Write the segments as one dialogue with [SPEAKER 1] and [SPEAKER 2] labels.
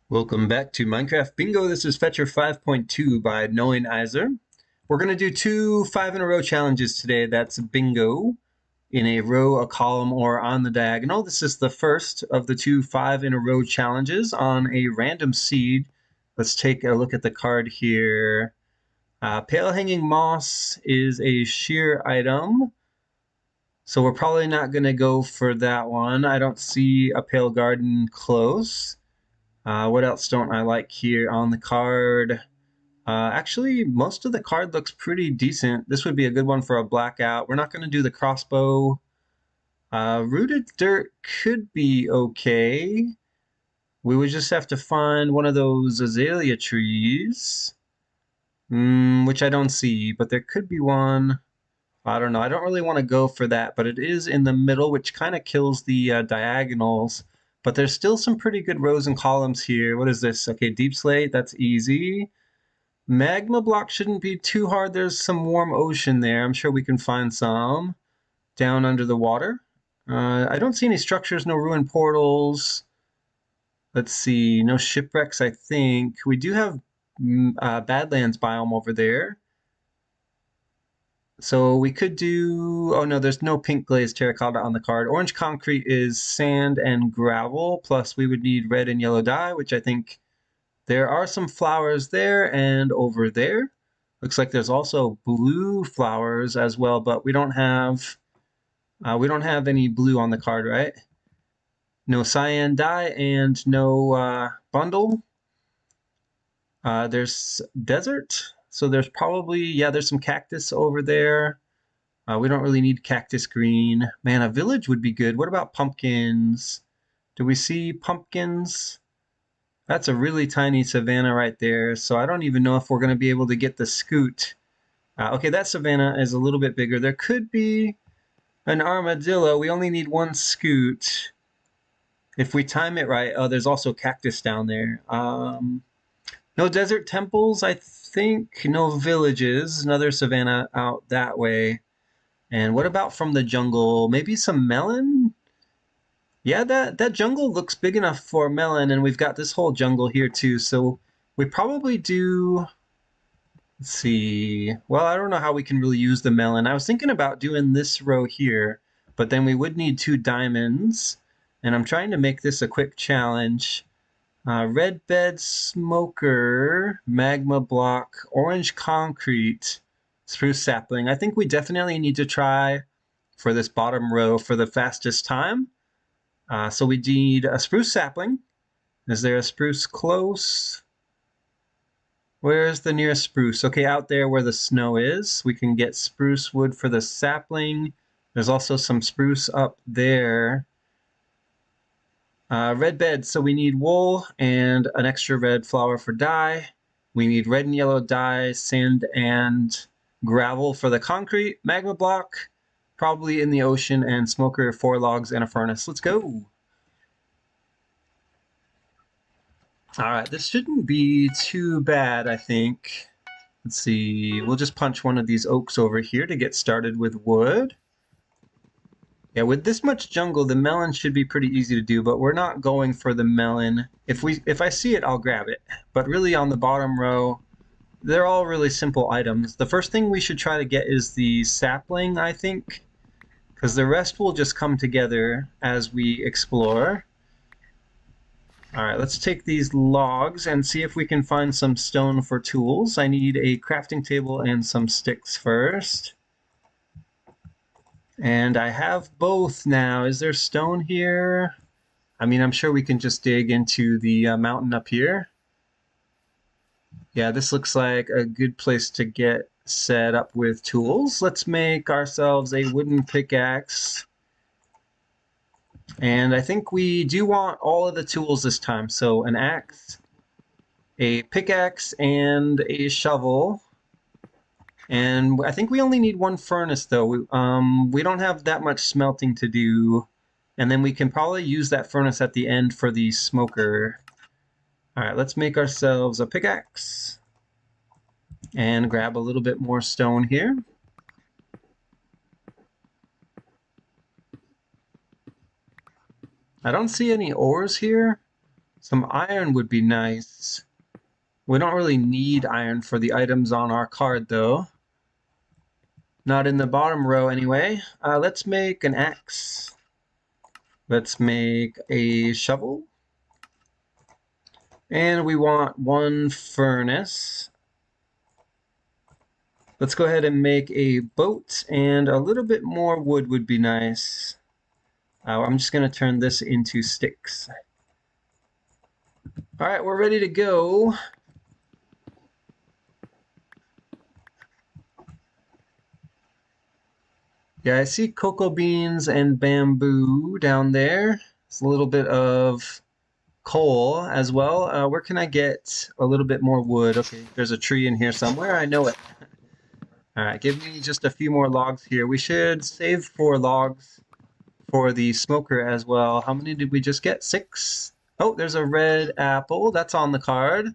[SPEAKER 1] Welcome back to Minecraft Bingo. This is Fetchr 5.2 by Knowing Izer. We're going to do two 5-in-a-row challenges today. That's bingo in a row, a column, or on the diagonal. This is the first of the two 5-in-a-row challenges on a random seed. Let's take a look at the card here. Pale Hanging Moss is a shear item, so we're probably not going to go for that one. I don't see a Pale Garden close. What else don't I like here on the card? Actually, most of the card looks pretty decent. This would be a good one for a blackout. We're not going to do the crossbow. Rooted dirt could be okay. We would just have to find one of those azalea trees, which I don't see, but there could be one. I don't know. I don't really want to go for that, but it is in the middle, which kind of kills the diagonals. But there's still some pretty good rows and columns here. What is this? Okay, deep slate, that's easy. Magma block shouldn't be too hard. There's some warm ocean there. I'm sure we can find some down under the water. I don't see any structures, no ruined portals. Let's see, no shipwrecks, I think. We do have Badlands biome over there. So we could do, oh no, there's no pink glazed terracotta on the card. Orange concrete is sand and gravel, plus we would need red and yellow dye, which I think there are some flowers there and over there. Looks like there's also blue flowers as well, but we don't have any blue on the card, right? No cyan dye and no bundle. There's desert, so there's probably, yeah, there's some cactus over there. We don't really need cactus green. Man, a village would be good. What about pumpkins? Do we see pumpkins? That's a really tiny savanna right there, so I don't even know if we're going to be able to get the scoot. Okay, that savanna is a little bit bigger. There could be an armadillo. We only need one scoot. If we time it right, oh, there's also cactus down there. No desert temples, I think. No villages. Another savanna out that way. And what about from the jungle? Maybe some melon? Yeah, that jungle looks big enough for melon, and we've got this whole jungle here too. So we probably do. Let's see. Well, I don't know how we can really use the melon. I was thinking about doing this row here, but then we would need 2 diamonds. And I'm trying to make this a quick challenge. Red bed smoker, magma block, orange concrete, spruce sapling. I think we definitely need to try for this bottom row for the fastest time. So we need a spruce sapling. Is there a spruce close? Where's the nearest spruce? Okay, out there where the snow is. We can get spruce wood for the sapling. There's also some spruce up there. Red bed, so we need wool and an extra red flower for dye. We need red and yellow dye, sand and gravel for the concrete. Magma block, probably in the ocean, and smoker, 4 logs, and a furnace. Let's go. All right, this shouldn't be too bad, I think. Let's see, we'll just punch one of these oaks over here to get started with wood. Yeah, with this much jungle, the melon should be pretty easy to do, but we're not going for the melon. If I see it, I'll grab it. But really on the bottom row, they're all really simple items. The first thing we should try to get is the sapling, I think, because the rest will just come together as we explore. All right, let's take these logs and see if we can find some stone for tools. I need a crafting table and some sticks first. And I have both now. Is there stone here? I mean, I'm sure we can just dig into the mountain up here. Yeah, this looks like a good place to get set up with tools. Let's make ourselves a wooden pickaxe. And I think we do want all of the tools this time. So an axe, a pickaxe, and a shovel. And I think we only need 1 furnace, though. We don't have that much smelting to do. And then we can probably use that furnace at the end for the smoker. All right, let's make ourselves a pickaxe. And grab a little bit more stone here. I don't see any ores here. Some iron would be nice. We don't really need iron for the items on our card, though. Not in the bottom row, anyway. Let's make an axe. Let's make a shovel. And we want one furnace. Let's go ahead and make a boat, and a little bit more wood would be nice. I'm just going to turn this into sticks. All right, we're ready to go. Yeah, I see cocoa beans and bamboo down there. It's a little bit of coal as well. Where can I get a little bit more wood? Okay, there's a tree in here somewhere. I know it. All right, give me just a few more logs here. We should save 4 logs for the smoker as well. How many did we just get? 6? Oh, there's a red apple. That's on the card.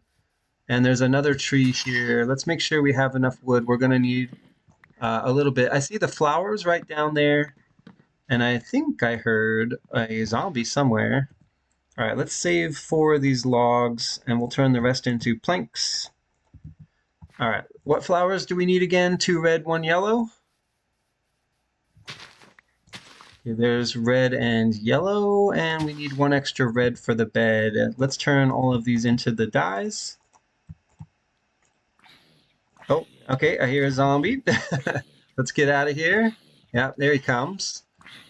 [SPEAKER 1] And there's another tree here. Let's make sure we have enough wood. We're going to need a little bit. I see the flowers right down there. And I think I heard a zombie somewhere. All right, let's save 4 of these logs, and we'll turn the rest into planks. All right, what flowers do we need again? 2 red, 1 yellow. Okay, there's red and yellow, and we need 1 extra red for the bed. Let's turn all of these into the dyes. Oh, okay, I hear a zombie. Let's get out of here. Yeah, there he comes.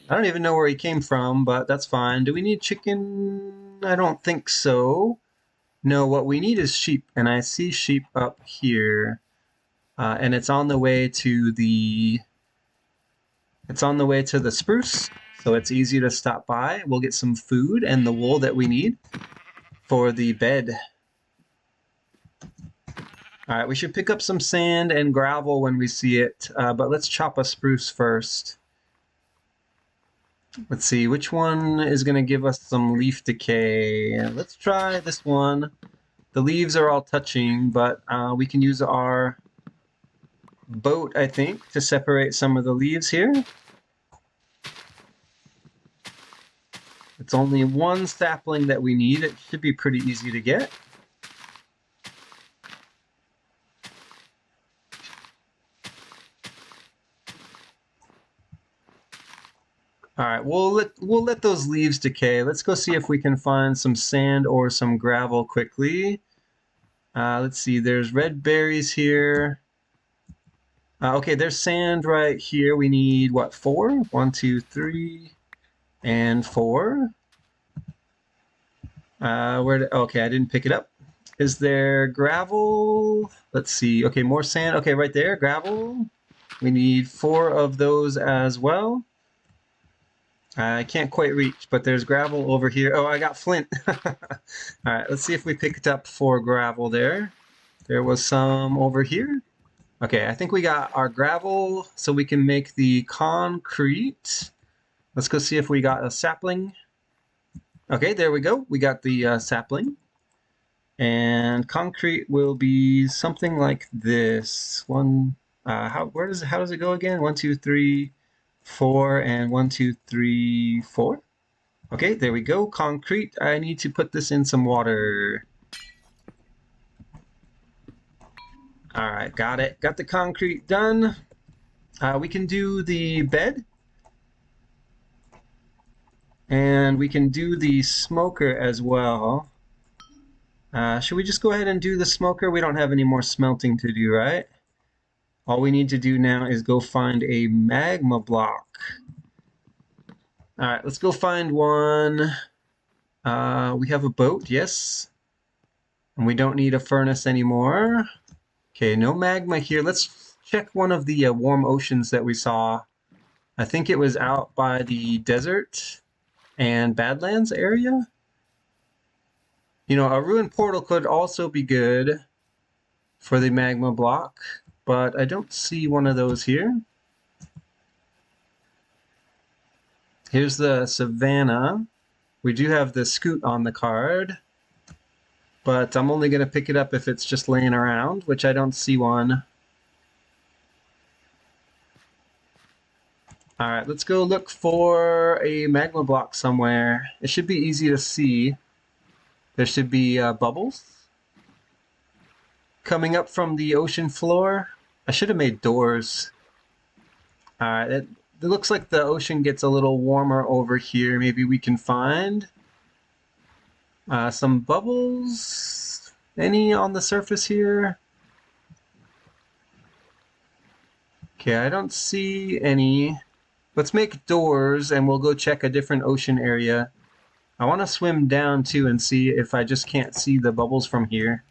[SPEAKER 1] I don't even know where he came from, but that's fine. Do we need chicken? I don't think so. No, what we need is sheep, and I see sheep up here. And it's on the way to the spruce, so it's easy to stop by. We'll get some food and the wool that we need for the bed. All right, we should pick up some sand and gravel when we see it, but let's chop a spruce first. Let's see, which one is going to give us some leaf decay? Let's try this one. The leaves are all touching, but we can use our boat, I think, to separate some of the leaves here. It's only 1 sapling that we need. It should be pretty easy to get. All right, we'll let those leaves decay. Let's go see if we can find some sand or some gravel quickly. Let's see, there's red berries here. Okay, there's sand right here. We need, what, 4? 1, 2, 3, and 4. Okay, I didn't pick it up. Is there gravel? Let's see. Okay, more sand. Okay, right there, gravel. We need 4 of those as well. I can't quite reach, but there's gravel over here. Oh, I got flint. All right, let's see if we picked up 4 gravel there. There was some over here. Okay, I think we got our gravel, so we can make the concrete. Let's go see if we got a sapling. Okay, there we go. We got the sapling. And concrete will be something like this. How does it go again? 1, 2, 3, 4, and 1, 2, 3, 4. Okay, there we go. Concrete. I need to put this in some water. All right, got it. Got the concrete done. We can do the bed. And we can do the smoker as well. Should we just go ahead and do the smoker? We don't have any more smelting to do, right? All we need to do now is go find a magma block. All right, let's go find one. We have a boat, yes. And we don't need a furnace anymore. Okay, no magma here. Let's check one of the warm oceans that we saw. I think it was out by the desert and Badlands area. You know, a ruined portal could also be good for the magma block, but I don't see one of those here. Here's the savannah. We do have the scoot on the card, but I'm only going to pick it up if it's just laying around, which I don't see one. All right, let's go look for a magma block somewhere. It should be easy to see. There should be bubbles coming up from the ocean floor. I should have made doors. All right, it looks like the ocean gets a little warmer over here. Maybe we can find some bubbles. Any on the surface here? Okay, I don't see any. Let's make doors and we'll go check a different ocean area. I want to swim down too and see if I just can't see the bubbles from here.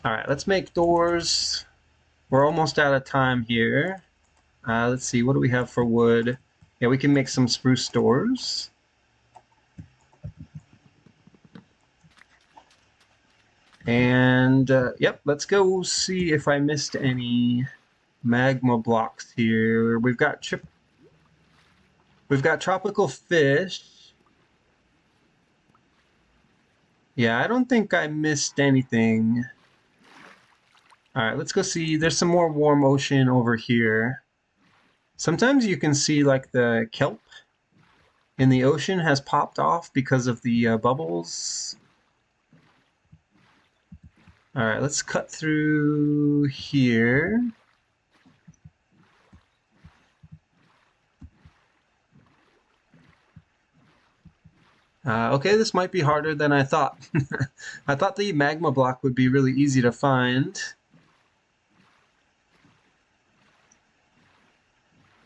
[SPEAKER 1] All right, let's make doors. We're almost out of time here. Let's see, what do we have for wood? Yeah, we can make some spruce doors. And yep, let's go see if I missed any magma blocks here. We've got tropical fish. Yeah, I don't think I missed anything. All right, let's go see. There's some more warm ocean over here. Sometimes you can see like the kelp in the ocean has popped off because of the bubbles. All right, let's cut through here. Okay, this might be harder than I thought. I thought the magma block would be really easy to find.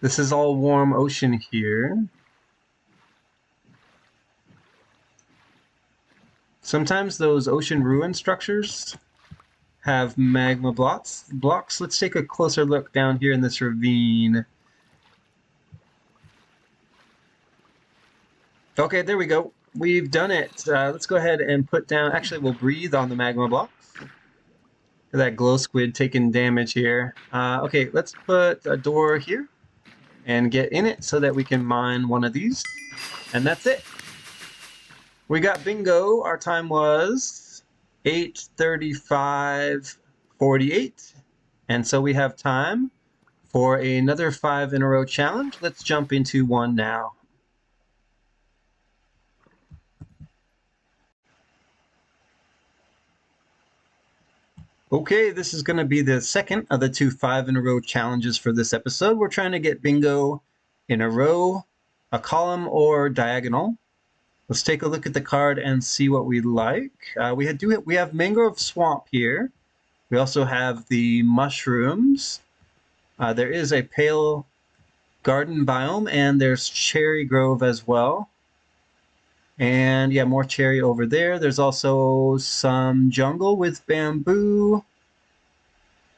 [SPEAKER 1] This is all warm ocean here. Sometimes those ocean ruin structures have magma blocks. Let's take a closer look down here in this ravine. Okay, there we go. We've done it. Let's go ahead and put down... Actually, we'll breathe on the magma blocks. That glow squid taking damage here. Okay, let's put a door here and get in it so that we can mine one of these. And that's it. We got bingo. Our time was 8:35:48. And so we have time for another 5 in a row challenge. Let's jump into one now. Okay, this is going to be the second of the 2 5 in a row challenges for this episode. We're trying to get bingo in a row, a column, or diagonal. Let's take a look at the card and see what we like. We have mangrove swamp here. We also have the mushrooms. There is a pale garden biome, and there's cherry grove as well. And yeah, more cherry over there. There's also some jungle with bamboo.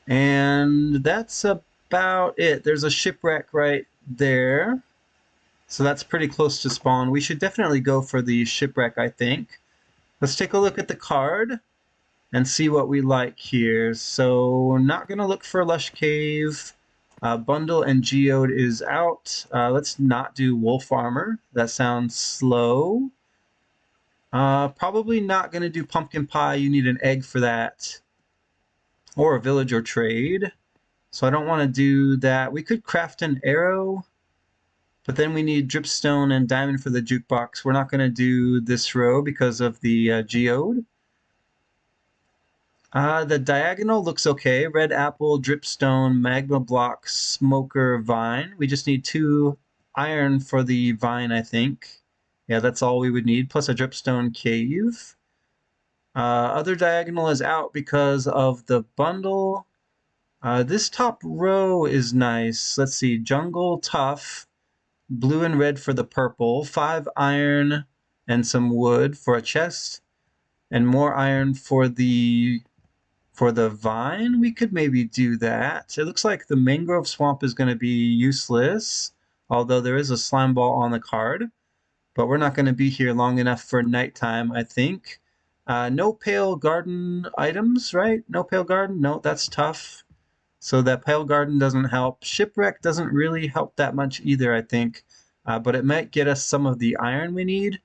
[SPEAKER 1] And that's about it. There's a shipwreck right there. So that's pretty close to spawn. We should definitely go for the shipwreck, I think. Let's take a look at the card and see what we like here. So we're not going to look for Lush Cave. Bundle and Geode is out. Let's not do Wolf Armor. That sounds slow. Probably not going to do Pumpkin Pie. You need an egg for that. Or a village or trade. So I don't want to do that. We could craft an arrow. But then we need dripstone and diamond for the jukebox. We're not going to do this row because of the geode. The diagonal looks okay. Red apple, dripstone, magma block, smoker, vine. We just need 2 iron for the vine, I think. Yeah, that's all we would need, plus a dripstone cave. Other diagonal is out because of the bundle. This top row is nice. Let's see, jungle, tough. Blue and red for the purple, 5 iron and some wood for a chest, and more iron for the vine. We could maybe do that. It looks like the mangrove swamp is going to be useless, although there is a slime ball on the card, but we're not going to be here long enough for nighttime, I think. No pale garden items, right? No pale garden? No, that's tough. So that pale garden doesn't help. Shipwreck doesn't really help that much either, I think. But it might get us some of the iron we need.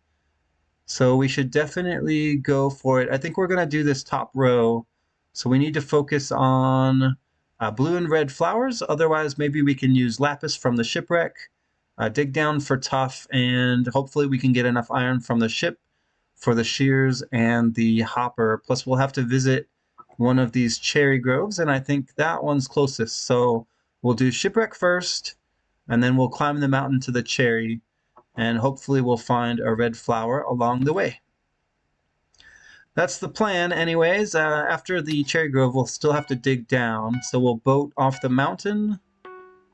[SPEAKER 1] So we should definitely go for it. I think we're going to do this top row. So we need to focus on blue and red flowers. Otherwise, maybe we can use lapis from the shipwreck. Dig down for tough, and hopefully we can get enough iron from the ship for the shears and the hopper. Plus, we'll have to visit one of these cherry groves, and I think that one's closest. So we'll do shipwreck first, and then we'll climb the mountain to the cherry, and hopefully we'll find a red flower along the way. That's the plan anyways. After the cherry grove, we'll still have to dig down, so we'll boat off the mountain.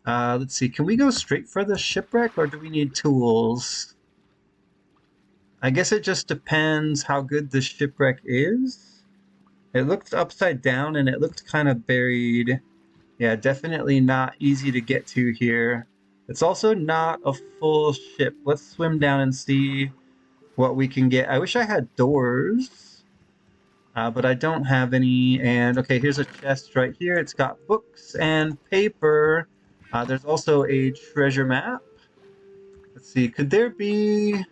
[SPEAKER 1] Let's see, can we go straight for the shipwreck, or do we need tools? I guess it just depends how good the shipwreck is. It looked upside down and it looked kind of buried. Yeah, definitely not easy to get to here. It's also not a full ship. Let's swim down and see what we can get. I wish I had doors, but I don't have any. And okay, here's a chest right here. It's got books and paper. There's also a treasure map. Let's see, could there be...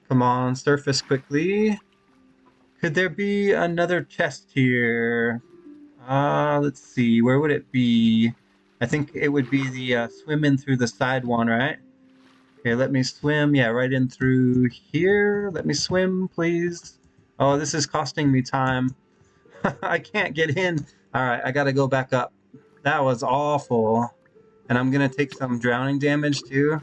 [SPEAKER 1] Come on, surface quickly. Could there be another chest here? Let's see, where would it be? I think it would be the swim in through the side one, right? Okay, let me swim. Yeah, right in through here. Let me swim, please. Oh, this is costing me time. I can't get in. All right, I gotta go back up. That was awful. And I'm gonna take some drowning damage too.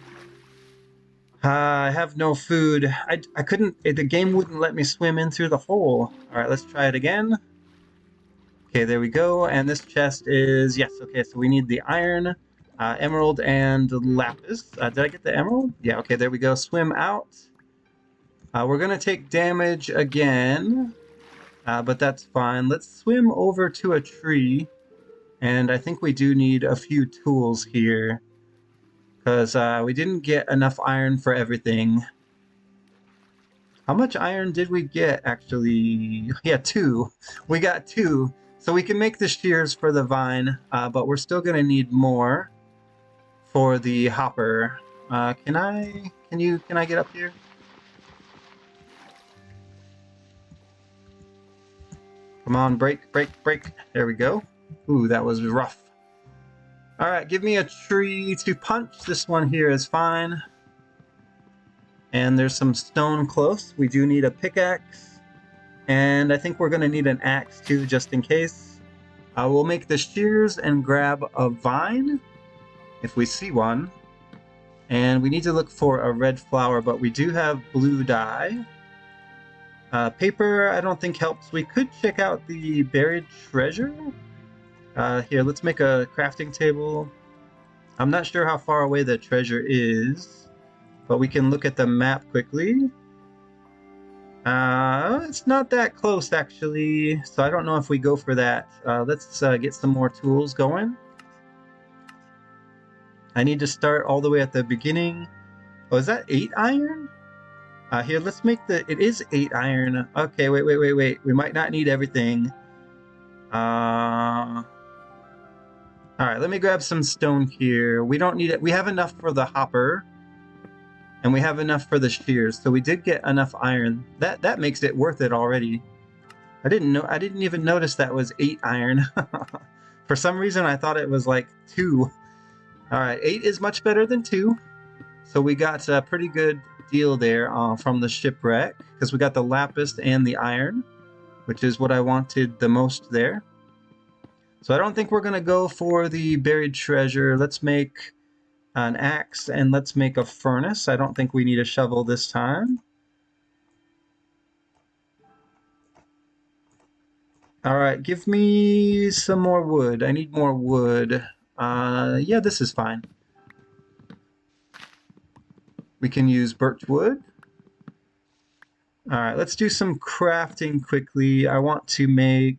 [SPEAKER 1] I have no food. I couldn't, the game wouldn't let me swim in through the hole. All right, let's try it again. Okay, there we go. And this chest is, yes, okay, so we need the iron, emerald, and lapis. Did I get the emerald? Yeah, okay, there we go. Swim out. We're gonna take damage again, but that's fine. Let's swim over to a tree. And I think we do need a few tools here, because we didn't get enough iron for everything. How much iron did we get, actually? Yeah, 2. We got 2. So we can make the shears for the vine, but we're still going to need more for the hopper. Can I get up here? Come on, break, break, break. There we go. Ooh, that was rough. All right, give me a tree to punch. This one here is fine. And there's some stone close. We do need a pickaxe. And I think we're going to need an axe too, just in case. We'll make the shears and grab a vine, if we see one. And we need to look for a red flower, but we do have blue dye. Paper, I don't think helps. We could check out the buried treasure. Here, let's make a crafting table. I'm not sure how far away the treasure is, but we can look at the map quickly. It's not that close, actually, so I don't know if we go for that. Let's get some more tools going. I need to start all the way at the beginning. Oh, is that 8 iron? Here, let's make it is 8 iron. Okay, wait. We might not need everything. Alright, let me grab some stone here. We don't need it. We have enough for the hopper. And we have enough for the shears, so we did get enough iron. That makes it worth it already. I didn't even notice that was 8 iron. For some reason I thought it was like 2. Alright, 8 is much better than 2. So we got a pretty good deal there from the shipwreck, because we got the lapis and the iron, which is what I wanted the most there. So I don't think we're going to go for the buried treasure. Let's make an axe and let's make a furnace. I don't think we need a shovel this time. All right, give me some more wood. I need more wood. Yeah, this is fine. We can use birch wood. All right, let's do some crafting quickly. I want to make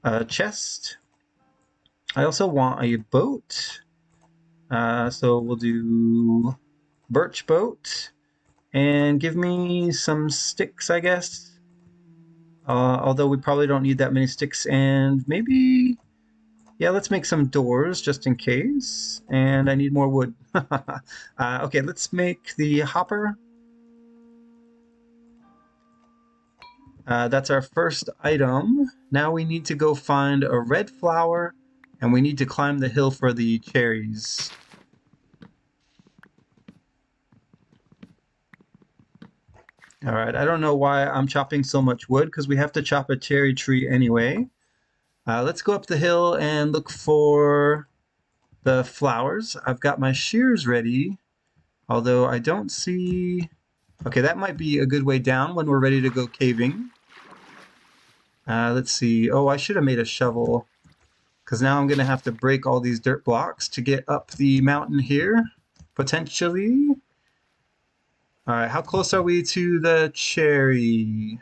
[SPEAKER 1] a chest. I also want a boat. So we'll do birch boat. And give me some sticks, I guess. Although we probably don't need that many sticks. And maybe... Yeah, let's make some doors just in case. And I need more wood. Okay, let's make the hopper. That's our first item. Now we need to go find a red flower. And we need to climb the hill for the cherries. All right, I don't know why I'm chopping so much wood because we have to chop a cherry tree anyway. Let's go up the hill and look for the flowers. I've got my shears ready, although I don't see... Okay, that might be a good way down when we're ready to go caving. Let's see. Oh, I should have made a shovel because now I'm going to have to break all these dirt blocks to get up the mountain here, potentially. All right, how close are we to the cherry?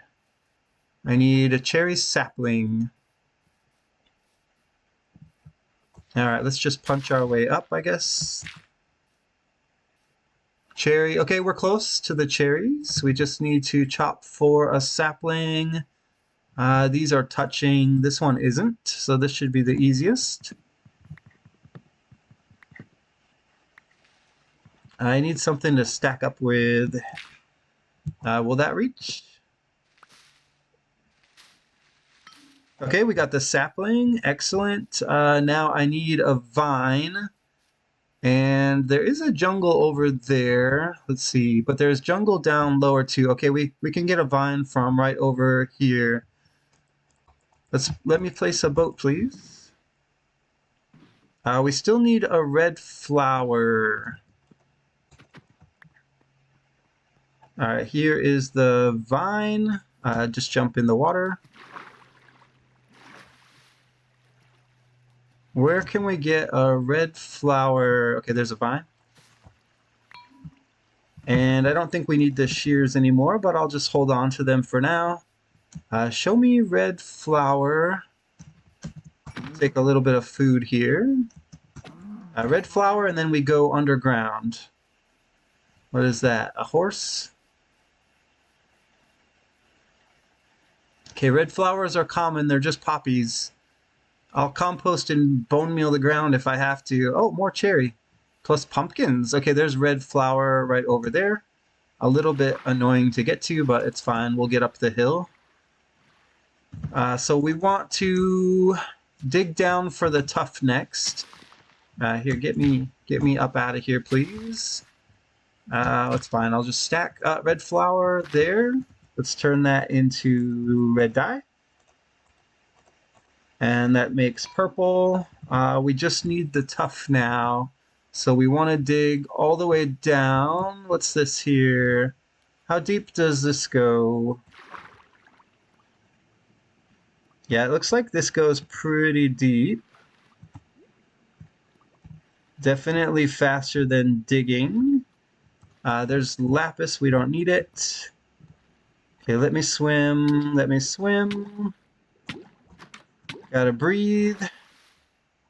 [SPEAKER 1] I need a cherry sapling. All right, let's just punch our way up, I guess. Cherry. Okay, we're close to the cherries. We just need to chop for a sapling. These are touching. This one isn't, so this should be the easiest. I need something to stack up with. Will that reach? Okay, we got the sapling. Excellent. Now I need a vine. And there is a jungle over there. Let's see. But there's jungle down lower too. Okay, we can get a vine from right over here. Let me place a boat, please. We still need a red flower. All right, here is the vine. Just jump in the water. Where can we get a red flower? Okay, there's a vine. And I don't think we need the shears anymore, but I'll just hold on to them for now. Show me red flower. Take a little bit of food here. Red flower, and then we go underground. What is that? A horse? Okay, red flowers are common. They're just poppies. I'll compost and bone meal the ground if I have to. Oh, more cherry. Plus pumpkins. Okay, there's red flower right over there. A little bit annoying to get to, but it's fine. We'll get up the hill. So we want to dig down for the tuff next. Here, get me up out of here, please. That's fine. I'll just stack red flower there. Let's turn that into red dye. And that makes purple. We just need the tuff now. So we want to dig all the way down. What's this here? How deep does this go? Yeah, it looks like this goes pretty deep. Definitely faster than digging. There's lapis. We don't need it. Okay, let me swim. Let me swim. Gotta breathe.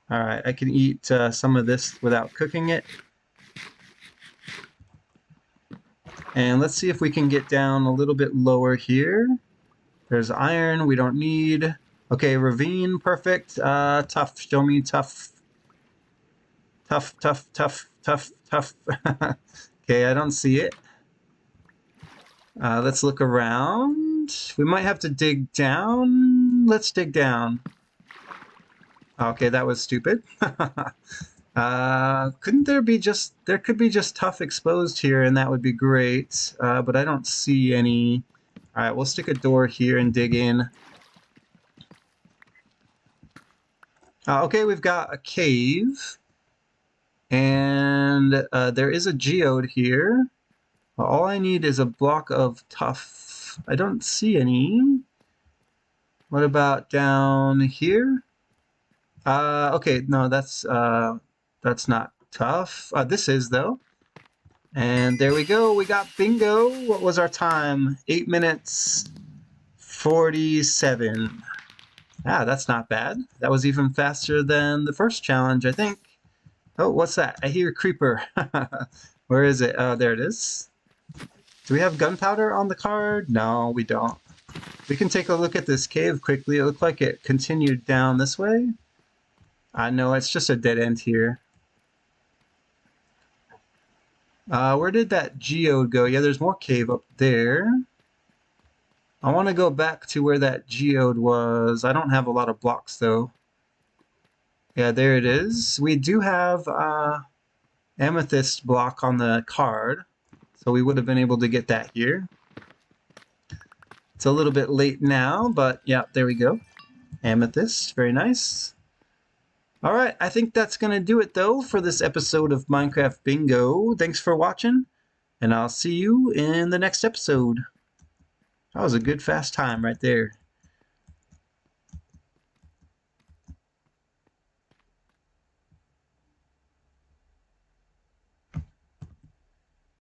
[SPEAKER 1] All right, I can eat some of this without cooking it. And let's see if we can get down a little bit lower here. There's iron we don't need. Okay, ravine, perfect. Tough, show me tough. Tough, tough, tough, tough, tough. Okay, I don't see it. Let's look around. We might have to dig down. Let's dig down. Okay, that was stupid. Couldn't there be just... There could be just tough exposed here, and that would be great. But I don't see any. All right, we'll stick a door here and dig in. Okay, we've got a cave. And there is a geode here. All I need is a block of tuff. I don't see any. What about down here? Okay, no, that's not tough. This is, though. And there we go. We got bingo. What was our time? 8 minutes 47. Ah, that's not bad. That was even faster than the first challenge, I think. Oh, what's that? I hear a creeper. Where is it? Oh, there it is. Do we have gunpowder on the card? No, we don't. We can take a look at this cave quickly. It looked like it continued down this way. No, it's just a dead end here. Where did that geode go? Yeah, there's more cave up there. I want to go back to where that geode was. I don't have a lot of blocks, though. Yeah, there it is. We do have amethyst block on the card, so we would have been able to get that here. It's a little bit late now, but yeah, there we go. Amethyst, very nice. All right, I think that's going to do it, though, for this episode of Minecraft Bingo. Thanks for watching, and I'll see you in the next episode. That was a good fast time right there.